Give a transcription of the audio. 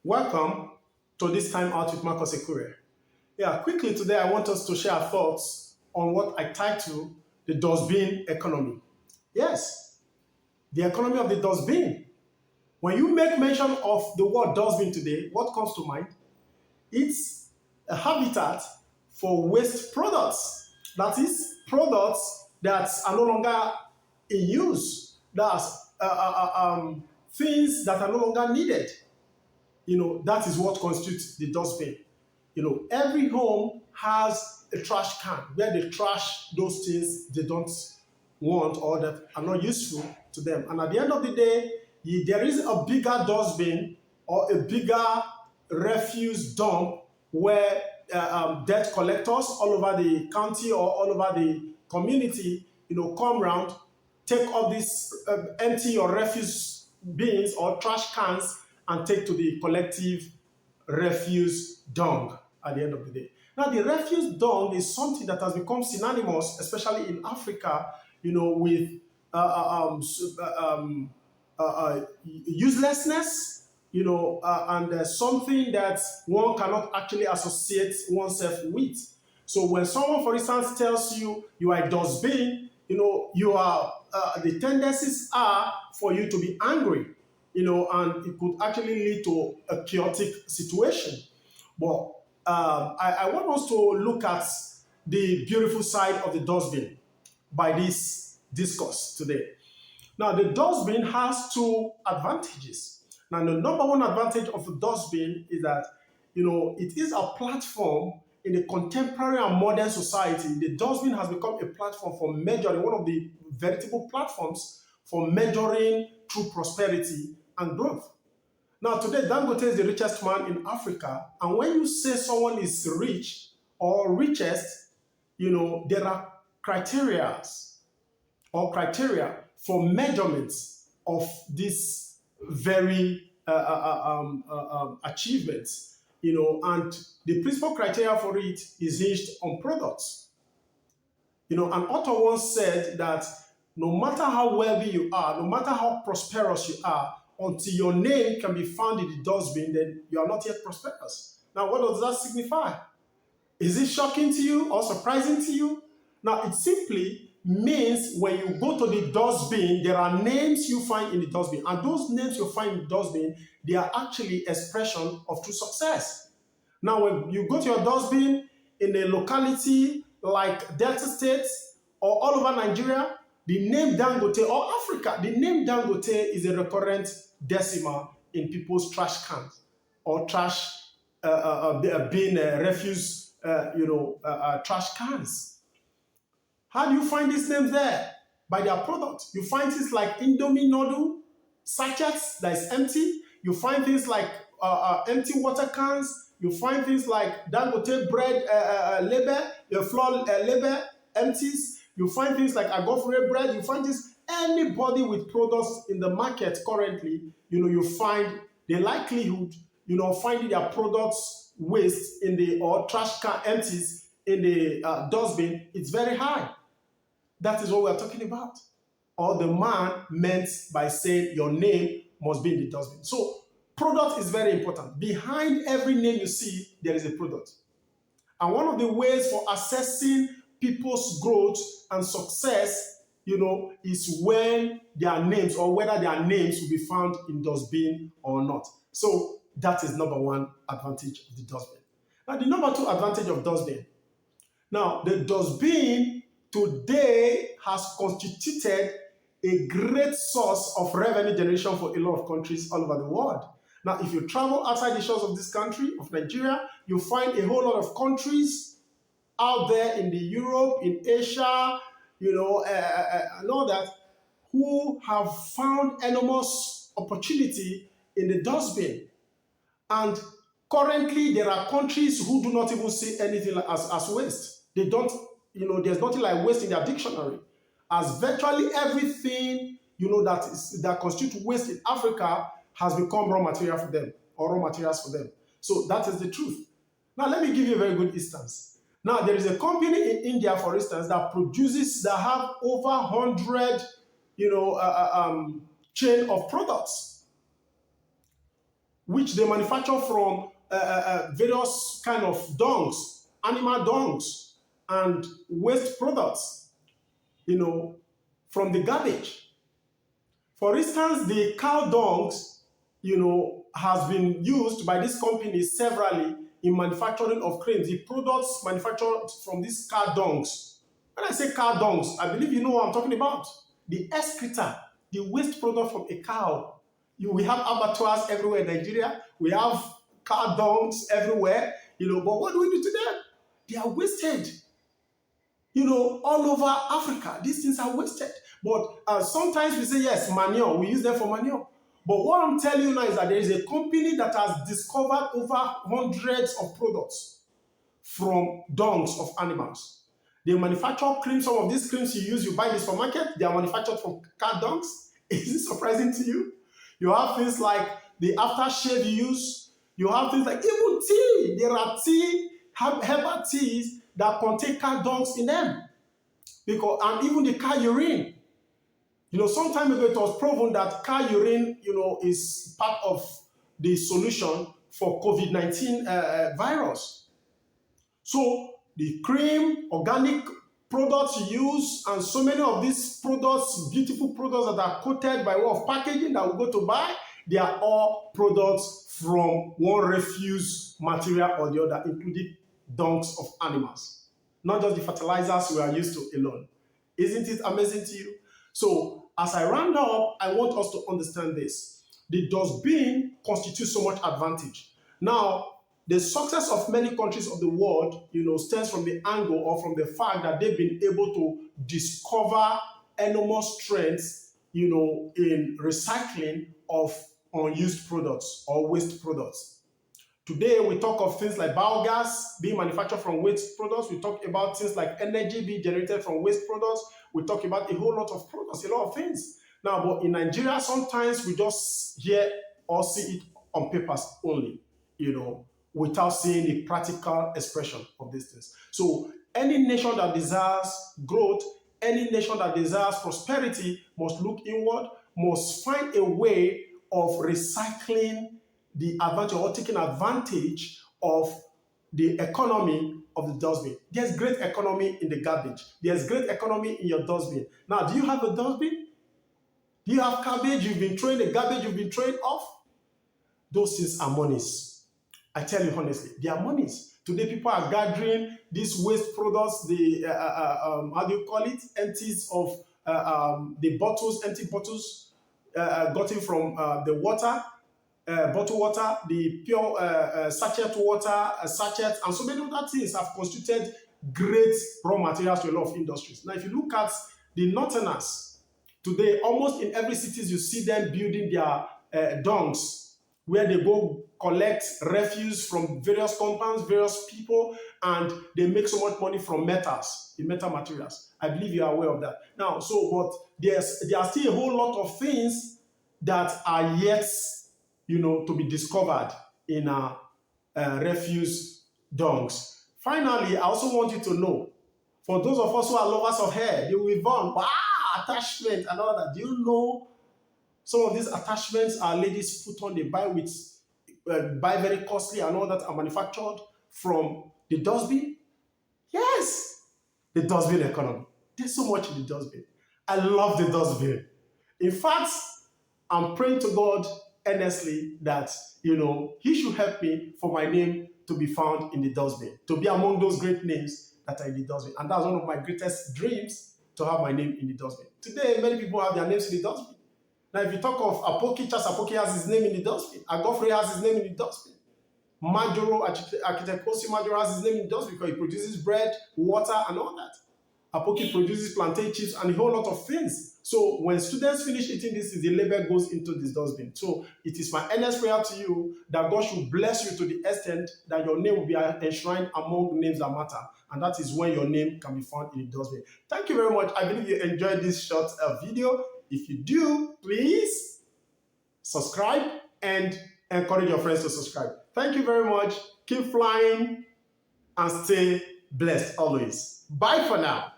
Welcome to this time out with Marcus Ekure. Yeah, quickly today I want us to share our thoughts on what I title the dustbin economy. Yes, the economy of the dustbin. When you make mention of the word dustbin today, what comes to mind? It's a habitat for waste products. That is, products that are no longer in use. That's things that are no longer needed. That is what constitutes the dustbin. Every home has a trash can where they trash those things they don't want or that are not useful to them. And at the end of the day, there is a bigger dustbin or a bigger refuse dump where debt collectors all over the county or all over the community, come around, take up these empty or refuse bins or trash cans and take to the collective refuse dung at the end of the day. Now, the refuse dung is something that has become synonymous, especially in Africa, with uselessness, and something that one cannot actually associate oneself with. So when someone, for instance, tells you you are a dustbin, the tendencies are for you to be angry, and it could actually lead to a chaotic situation. But I want us to look at the beautiful side of the dustbin by this discourse today. Now, the dustbin has two advantages. Now, the number one advantage of the dustbin is that, it is a platform in the contemporary and modern society. The dustbin has become a platform for measuring, one of the veritable platforms for measuring true prosperity and growth. Now, today, Dangote is the richest man in Africa. And when you say someone is rich or richest, there are criteria for measurements of this very achievements, and the principal criteria for it is hinged on products. An author once said that no matter how wealthy you are, no matter how prosperous you are, until your name can be found in the dustbin, then you are not yet prosperous. Now, what does that signify? Is it shocking to you or surprising to you? Now, it simply means when you go to the dustbin, there are names you find in the dustbin. And those names you find in the dustbin, they are actually expression of true success. Now, when you go to your dustbin in a locality like Delta State or all over Nigeria, the name Dangote, or Africa, the name Dangote is a recurrent decimal in people's trash cans or trash bin refuse, trash cans. How do you find these names there? By their product. You find things like Indomie noodle sachets that is empty. You find things like empty water cans. You find things like Dangote bread label, flour label empties. You find things like Agofre bread. You find this, anybody with products in the market currently, you find the likelihood, finding their products waste in the, or trash can empties in the dustbin, it's very high. That is what we're talking about. Or the man meant by saying your name must be in the dustbin. So product is very important. Behind every name you see, there is a product. And one of the ways for assessing people's growth and success, is when their names, or whether their names will be found in dustbin or not. So that is number one advantage of the dustbin. Now, the number two advantage of dustbin. Now, the dustbin today has constituted a great source of revenue generation for a lot of countries all over the world. Now, if you travel outside the shores of this country, of Nigeria, you find a whole lot of countries out there in the Europe, in Asia, and all that, who have found enormous opportunity in the dustbin. And currently, there are countries who do not even see anything as waste. They don't, there's nothing like waste in their dictionary. As virtually everything, that constitutes waste in Africa has become raw material for them, or raw materials for them. So that is the truth. Now, let me give you a very good instance. Now, there is a company in India, for instance, that have over 100, chain of products. which they manufacture from various kind of dungs, animal dungs, and waste products, from the garbage. For instance, the cow dungs, has been used by this company severally in manufacturing of cranes. The products manufactured from these cow dungs. When I say cow dungs, I believe you know what I'm talking about. The excreta, the waste product from a cow. We have abattoirs everywhere in Nigeria. We have cow dungs everywhere. But what do we do to them? They are wasted. All over Africa, these things are wasted. But sometimes we say, yes, manure, we use them for manure. But what I'm telling you now is that there is a company that has discovered over hundreds of products from dungs of animals. They manufacture creams. Some of these creams you buy in the supermarket, they are manufactured from cat dungs. Is it surprising to you? You have things like the aftershave you use. You have things like even tea. There are herbal teas that contain cat dungs in them. And even the cat urine. Some time ago it was proven that cat urine, is part of the solution for COVID-19 virus. So the cream, organic products you use, and so many of these products, beautiful products that are coated by way of packaging that we go to buy, they are all products from one refuse material or the other, including dungs of animals. Not just the fertilizers we are used to alone. Isn't it amazing to you? So, as I round up, I want us to understand this. The dustbin constitutes so much advantage. Now, the success of many countries of the world, stems from the angle or from the fact that they've been able to discover enormous strengths, in recycling of unused products or waste products. Today, we talk of things like biogas being manufactured from waste products. We talk about things like energy being generated from waste products. We talk about a whole lot of products, a lot of things. Now, but in Nigeria, sometimes we just hear or see it on papers only, without seeing the practical expression of these things. So any nation that desires growth, any nation that desires prosperity must look inward, must find a way of recycling the advantage or taking advantage of the economy of the dustbin. There's great economy in the garbage. There's great economy in your dustbin. Now, do you have a dustbin? Do you have garbage you've been throwing, the garbage you've been throwing off? Those things are monies. I tell you honestly, they are monies. Today, people are gathering these waste products, the, how do you call it? Empties of the bottles, empty bottles gotten from the water, bottled water, the pure sachet water, sachets, and so many other things have constituted great raw materials to a lot of industries. Now, if you look at the Northerners, today, almost in every cities, you see them building their dungs, where they go collect refuse from various compounds, various people, and they make so much money from metals, the metal materials. I believe you are aware of that. Now, but there are still a whole lot of things that are yet, to be discovered in our refuse dungs. Finally, I also want you to know, for those of us who are lovers of hair, they will burn, attachment and all that. Do you know some of these attachments our ladies put on, they buy very costly and all that are manufactured from the dustbin? Yes, the dustbin economy. There's so much in the dustbin. I love the dustbin. In fact, I'm praying to God earnestly that, He should help me for my name to be found in the dustbin, to be among those great names that are in the dustbin. And that's one of my greatest dreams, to have my name in the dustbin. Today, many people have their names in the dustbin. Now, if you talk of Apoki, Charles Apoki has his name in the dustbin. Agofre has his name in the dustbin. Majoro, Architect Kosi Majoro has his name in the dustbin because he produces bread, water, and all that. Apoki produces plantain chips and a whole lot of things. So when students finish eating this, the label goes into this dustbin. So it is my earnest prayer to you that God should bless you to the extent that your name will be enshrined among names that matter. And that is when your name can be found in the dustbin. Thank you very much. I believe you enjoyed this short video. If you do, please subscribe and encourage your friends to subscribe. Thank you very much. Keep flying and stay blessed always. Bye for now.